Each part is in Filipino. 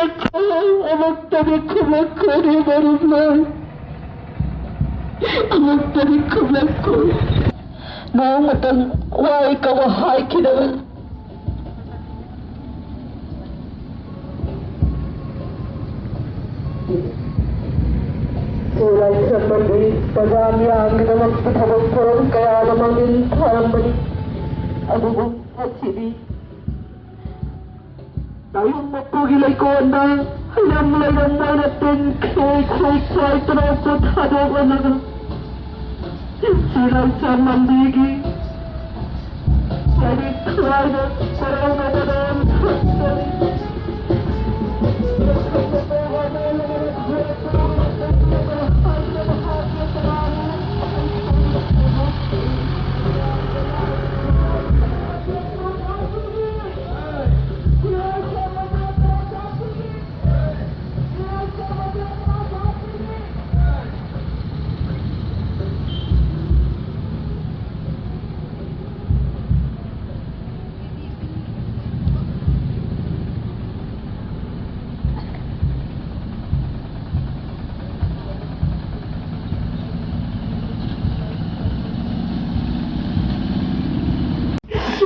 আমাকে ক্ষমা করে বরং নয়, আমাকে ক্ষমা করে noong matang way kawahay kita. Sulay sa mali, pagami ang ginawang patawag-purong kaya namang inintang mali. Ano bang pasibi? Tayong mapugilay ko na alam mo lang naman natin kay tinapatado ka na. Sulay sa maligi. Jadi kaya parang nadaram kasari.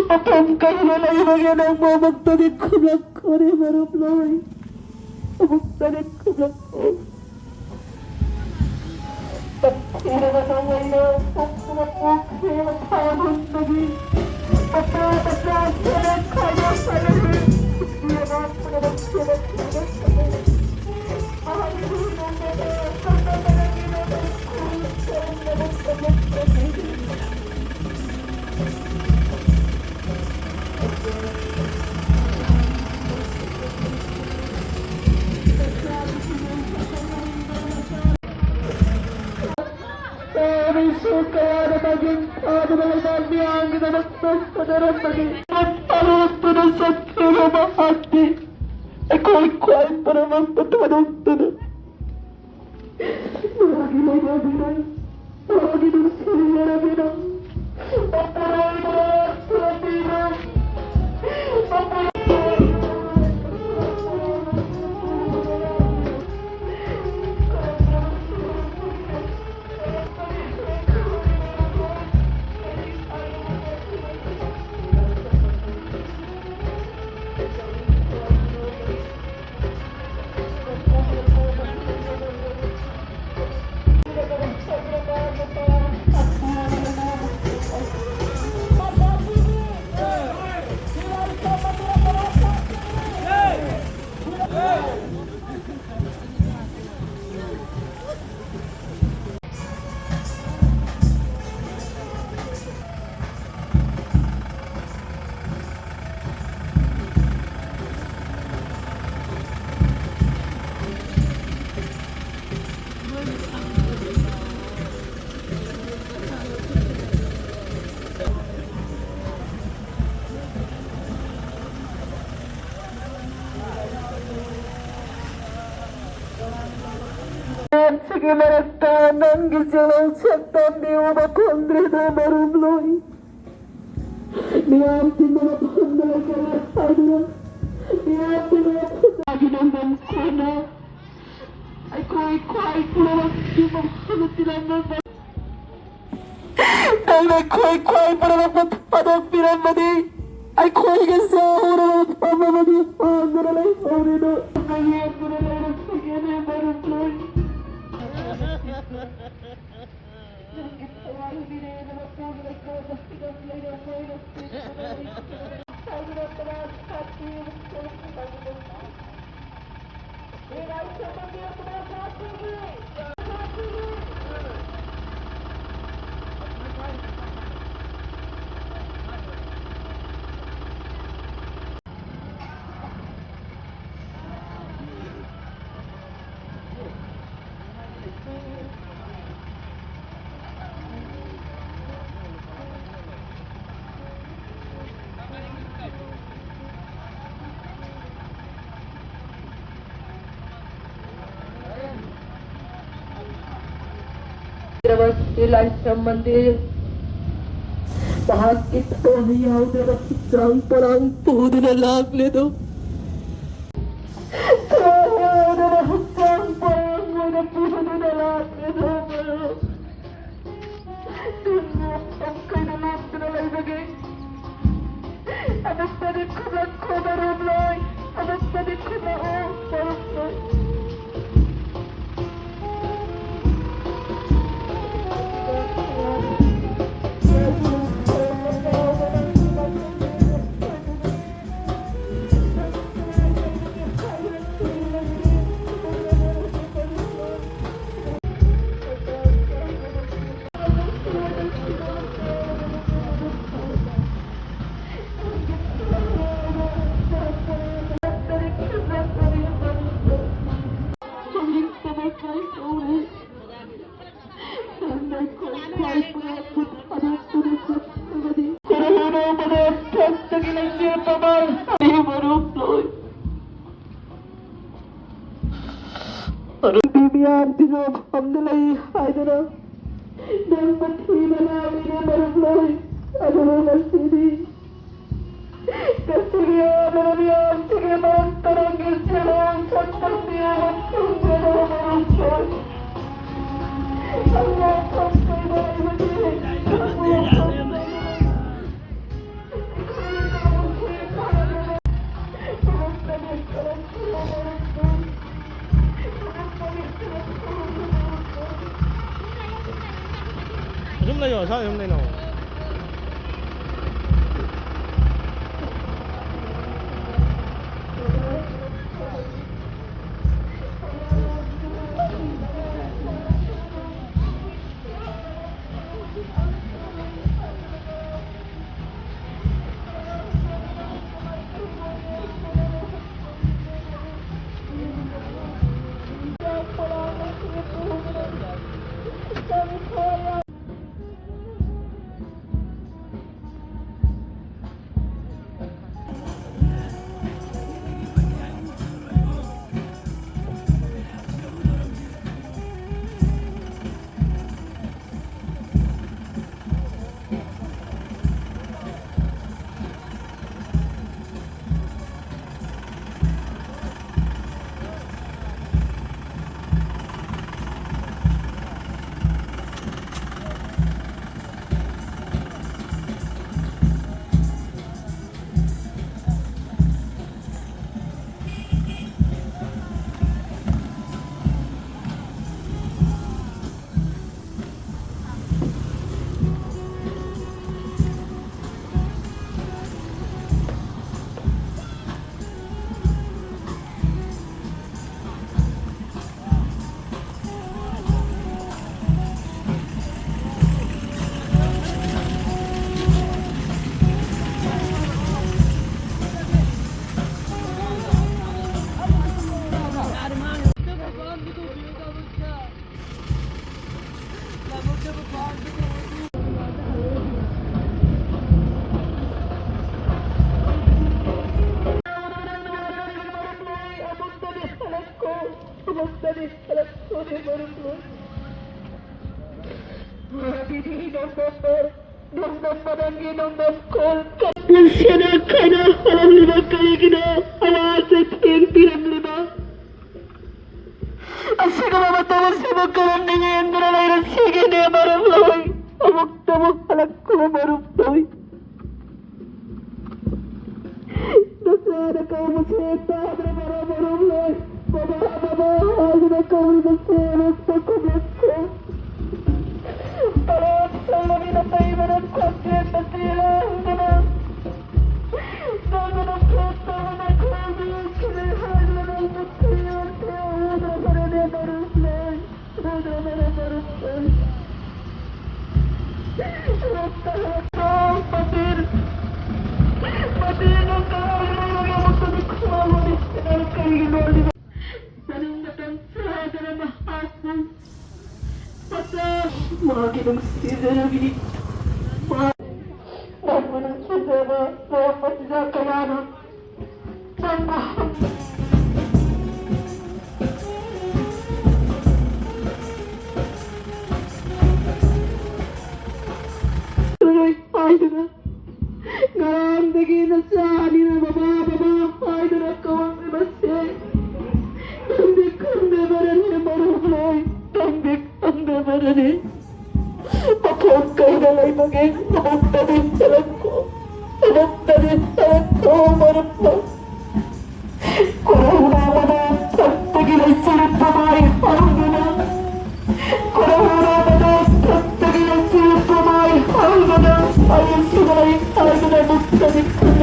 Apam kayo na yan ang mamagtalit ko lang ko rin maraploy. Mamagtalit ko lang ko. Pagkira na naman na pagkakak kaya matawag naging pagkakak kaya kaya pala rin. Hindi naman ko naman siya nagsinig. Mahalin na nila ang namalagin na ng kung saan naman pagkakak. Kaya na maging ano na lang niya ang ginanagtas pa na rin maging magparang pa na sa tulamahati. Ikoy-koy para magpatulog pa na. Maragi lang namin na. Maragi ng siya namin na. Paparay na namin na. Paparay. Sige maragtanan gisalang saktan di umakondre na marumloy. Niyampin mga pandalay ka na sana. Niyampin mga pandalay ng ko na. Ay koy-koy pulawag di mga tinanong ba. Ay koy-koy pulawag matapad pinamadi. Ay koy gasa urang pamamadi. Ang nalay sa urino. Ngayon ko na lang sige na marumloy. Ilai Mandir Bahag ito hiyaw na nakisang parang puno na lang nito. naging anak tadi kumat ko marumloy, anak tadi kumao marumloy. Bibiyan tinog ang dalay ay dara dan pati malami na marumloy ano na sini kasiya maramiyan sige man tarangin silang sa pagdiya kung gano marumloy Allah kapay na imagine Zoom lên rồi, sao zoom lên rồi? Ako ang kainalay maging, ako ang tanin sa ഓമനപ്പ കുറവുണ്ടാവത സത്തകിലെ ചെറുപ്പമായി ആകുന്ന കുറവുണ്ടാവത സത്തകിലെ ചെറുപ്പമായി ആകുന്ന അയസുകളെ ആകുന്ന മുക്തനിക്കുന്ന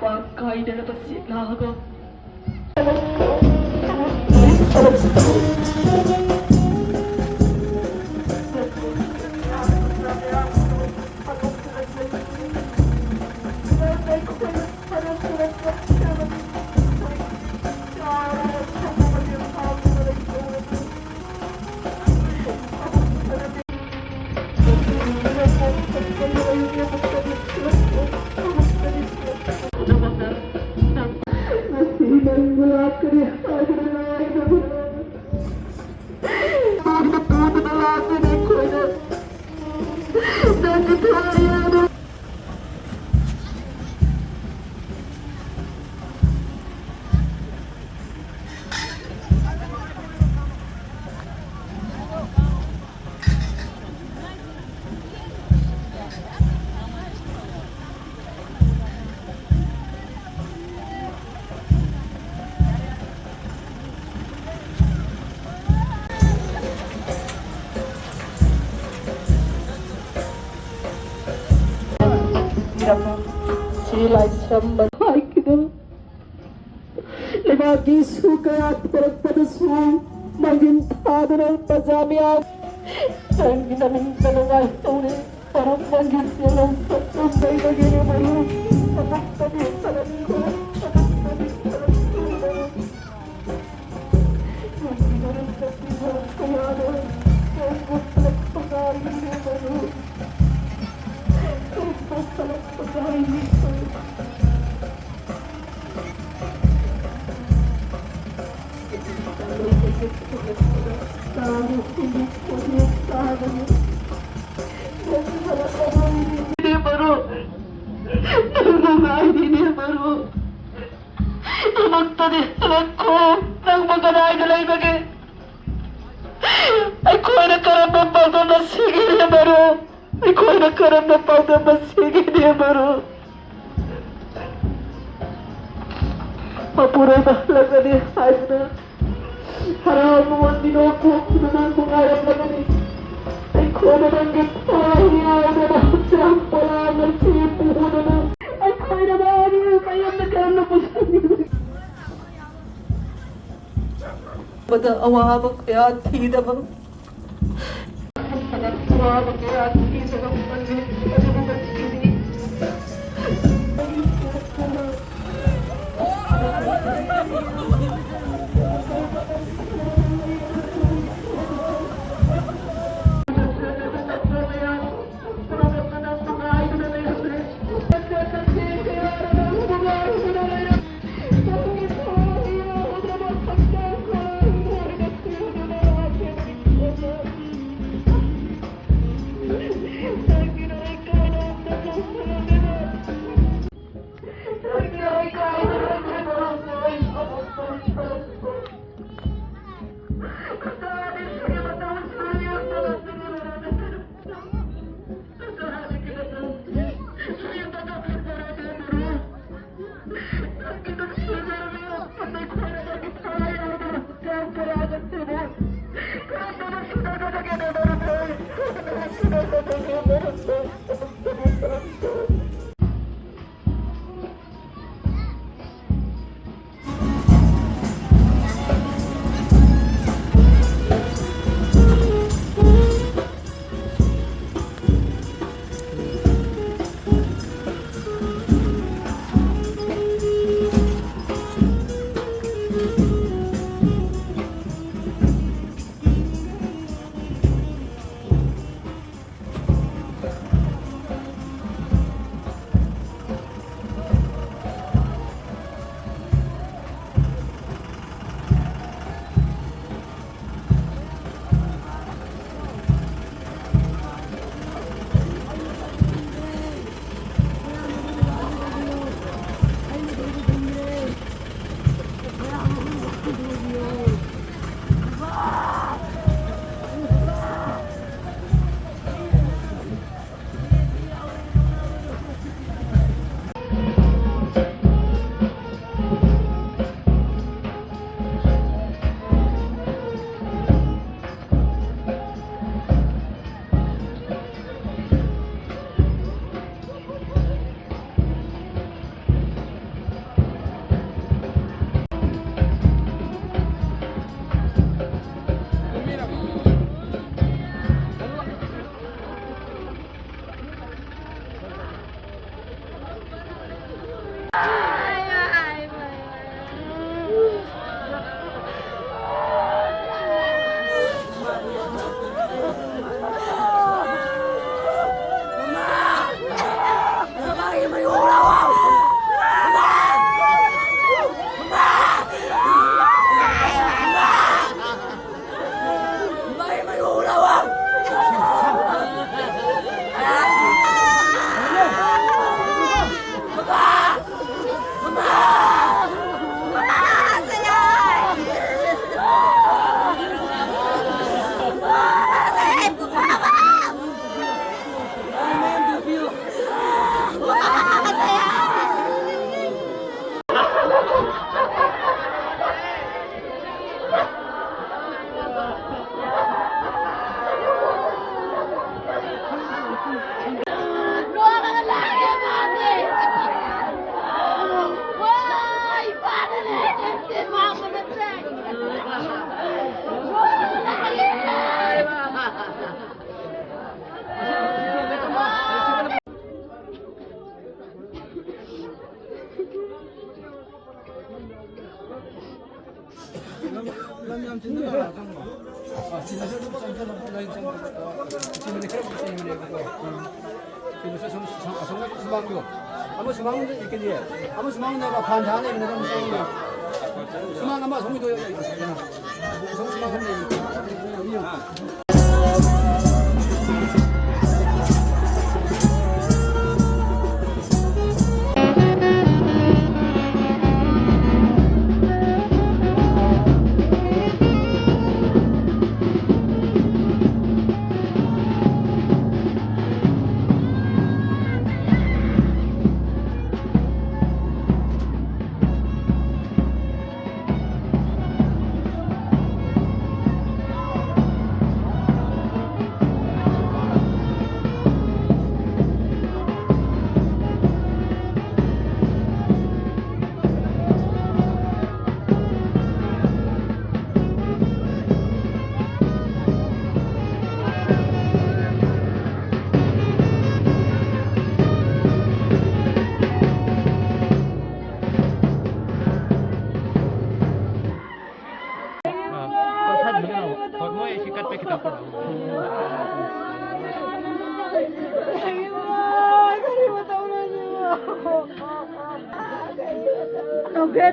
Pagkain na ba sila ako? Sila isang bahay kita. Limagi sukaya pagpadasu magintado ng pajamya. Ang ginaming talangay tawin para magintya ng pagpapay na ginamayo. Pagpapay talang ko. Pagpapay talang ko. Ang ginaming talangay kaya na ang pagpapay na ginamayo. Hindi baro. Hindi baro. Magtanihan ko ng maganaay na lang bagay. Ay ko ay nagkaroon ng pagod na sige niya baro. Ay ko ay nagkaroon ng pagod na sige niya baro. Mapuray mahalaga ni Haina. Harap mo ang dinoko na nang pangarap na gani. Ay ko na nang gitahiya na nakasang pala ng sipo na na. Ay ko ay naman kayo nagkaroon na po siya. Awa mo kaya tida mo. Awa mo kaya tida mo. Ano mo ba sige?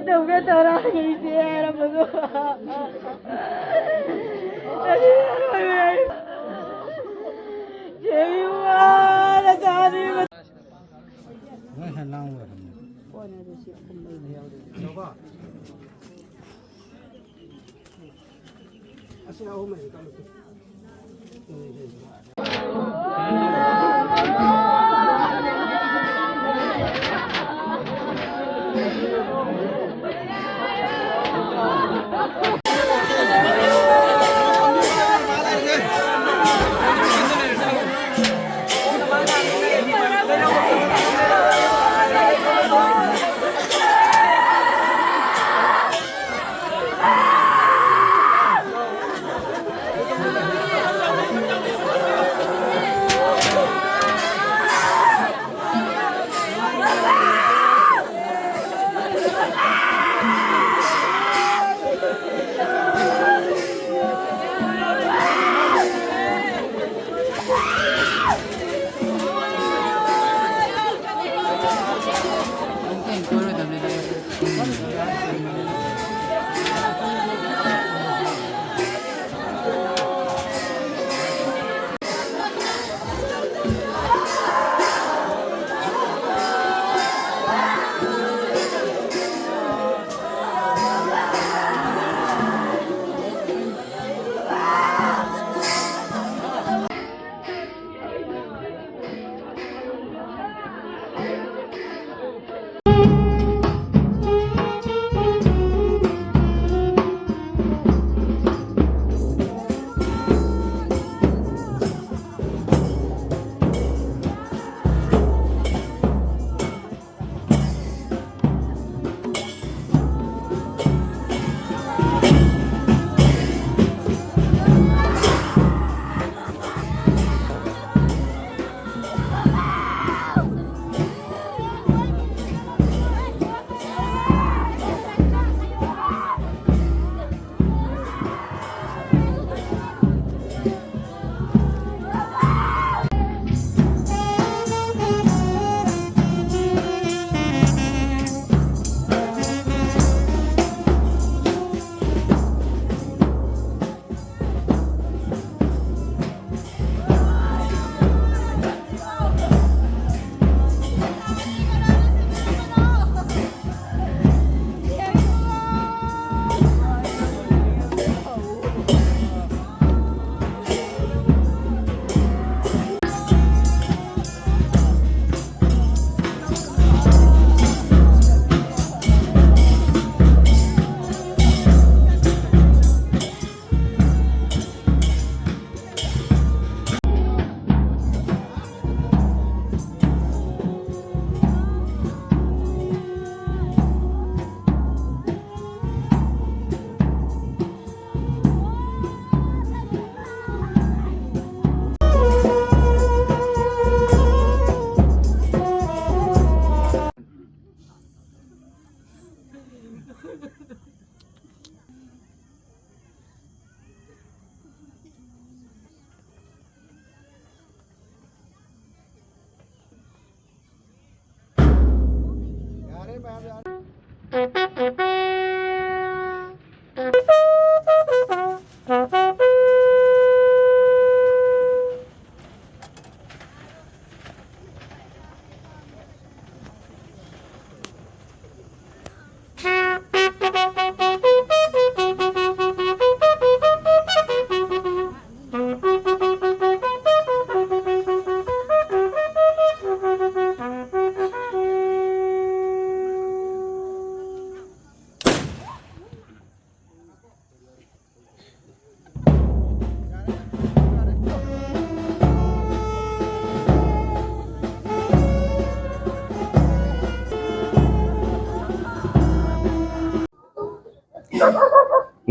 Dobre orang ini era bago. Jadi mana tadi?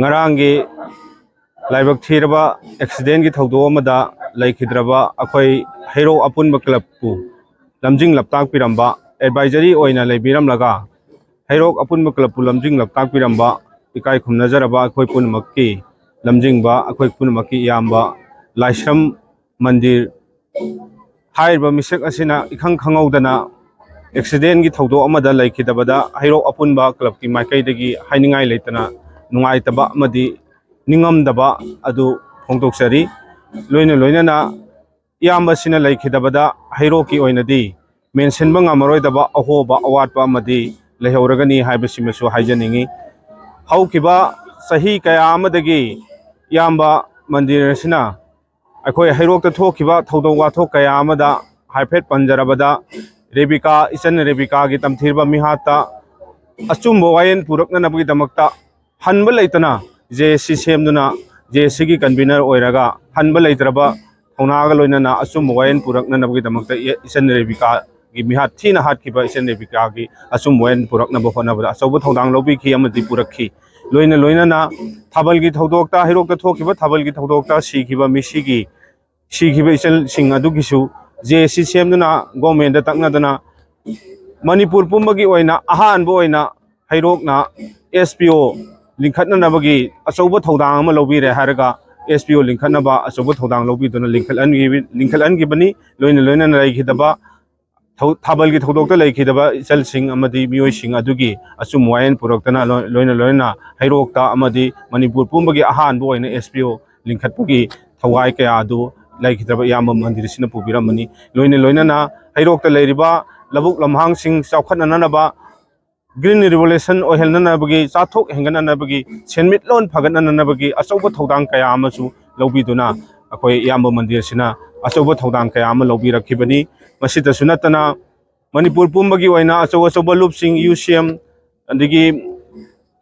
ngarangi laibak thiraba accident ki thawdo amada laikhidraba akhoi hero apunba club pu lamjing laptak piramba advisory oina leibiram laga hero apunba club pu lamjing laptak piramba ikai khumnajaraba akhoi punmakki lamjingba akhoi punmakki yamba laisram mandir hairba misek asina ikhang khangaudana accident ki thawdo amada laikhidabada hero apunba club ki maikai dagi hainingai leitana nungai taba amadi ningam daba adu phongtoksari loina na yamba sina laikhidabada hero ki oinadi mention ba ngamaroi daba ahoba awatpa amadi lehoragani haibasimasu haijaningi haukiba sahi kaya amadagi yamba mandir sina akhoi hero ta thokiba thawdo wa thok kaya amada haifet panjarabada rebika isan rebika gi tamthirba mihata achumbo wayen purakna nabgi damakta hanba leitana JC semduna JC gi convener oiraga hanba leitraba thaunaga loinana achumbo wayen purakna nabgi damakta isan rebika gi mihat thina hatkiba isan rebika gi achumbo wayen purakna ba honabada achobu thaudang lobi khi amadi purakhi loina na thabal gi thaudokta hero ka thokiba thabal gi thaudokta sikhiba misigi sikhiba isan sing adu gisu JC semduna government da takna dana Manipur pumbagi oina ahan bo oina hairokna SPO linkhatna nabagi achoba thaudang ama lobire haraga SPO linkhatna ba achoba thaudang lobi dona linkhalan gi bani loina laikhidaba thabal gi thaudokta laikhidaba ichal sing amadi mioi sing adugi achum wayen puroktana loina hairokta amadi Manipur pumbagi ahan bo oina SPO linkhatpugi thawai kaya adu laikhidaba yamba mandir sina pubiramani loina na hairokta leiriba labuk lamhang sing chawkhatna nanaba green revolution oil nanabagi chathok hengana nabagi senmit lon phagana nanabagi achoba thaudang kaya amasu lobiduna akoi yamba mandir sina achoba thaudang kaya ama lobi rakhibani masita sunatana Manipur pumbagi oina achoba loop sing UCM andigi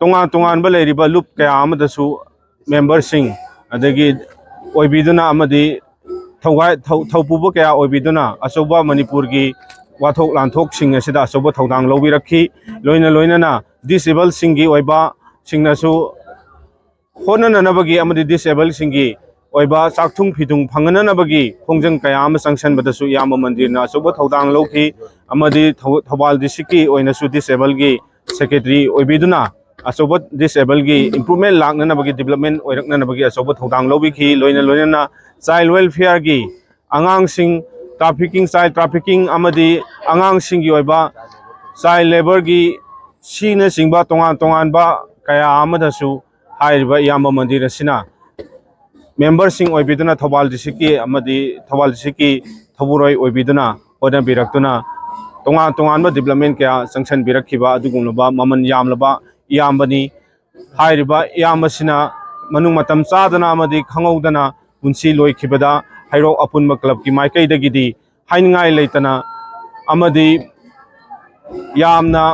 tongan ba leiriba loop kaya amadasu member sing adagi oibiduna amadi thaupuba kaya oibiduna achoba Manipur gi wathok lanthok sing asida achoba thaudang lobi rakhi loina na disable singi oiba singnasu hona nanabagi amadi disable singi oiba chakthung phidung phangana nabagi khongjang kaya ama sanction badasu yamba mandir na achoba thaudang lokhi amadi thawal districti oina su disable gi secretary oibiduna achoba disable gi improvement lakna nabagi development oirakna nabagi achoba thaudang lobi khi loina na child welfare gi angang sing child trafficking amadi angang sing gi oiba child labor gi sina singba tongan ba kaya amadasu hairiba yamba mandir asina member sing oibiduna thawal districti amadi thawal districti thaburoi oibiduna oda biraktuna tongan ba development kaya sanction birakhiba adugumba maman yamlaba yambani hairiba yamasina manung matam chadana amadi khangaudana punsi loikhibada hairo apunma club ki maikai dagidi haingai leitana amadi yamna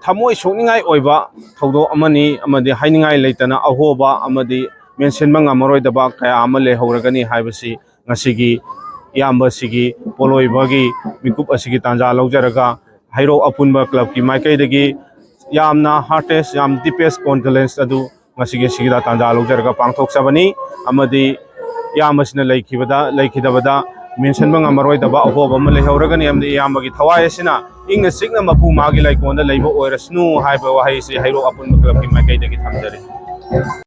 thamoi sokningai oiba thawdo amani amadi haingai leitana ahoba amadi mention banga maroidaba kaya amale horagani haibasi ngasigi yamba sigi poloibagi mikup asigi tanja laujaraga hairo apunba club ki maikai dagi yamna heartest yam deepest condolence adu ngasigi sigida tanja laujaraga pangthok sabani amadi yamasina laikhidabada ꯃꯦꯟꯁꯤꯟꯕ ꯉꯝꯃꯔꯣꯏꯗꯕ ꯑꯍꯣꯕ ꯑꯃ ꯂꯩꯍꯧꯔꯒꯅꯤ ꯑꯃꯗꯤ ꯏꯌꯥꯝꯕꯒꯤ ꯊꯋꯥꯏ ꯑꯁꯤꯅ ꯏꯪꯅ ꯆꯤꯛꯅ ꯃꯄꯨ ꯃꯥꯒꯤ ꯂꯩꯀꯣꯜꯗ ꯂꯩꯕ ꯑꯣꯏꯔꯁꯅꯨ ꯍꯥꯏꯕ ꯋꯥꯍꯩꯁꯤ ꯍꯩꯔꯣꯛ ꯑꯄꯨꯟꯕ ꯀ꯭ꯂꯕꯀꯤ ꯃꯥꯏꯀꯩꯗꯒꯤ ꯊꯝꯖꯔꯤ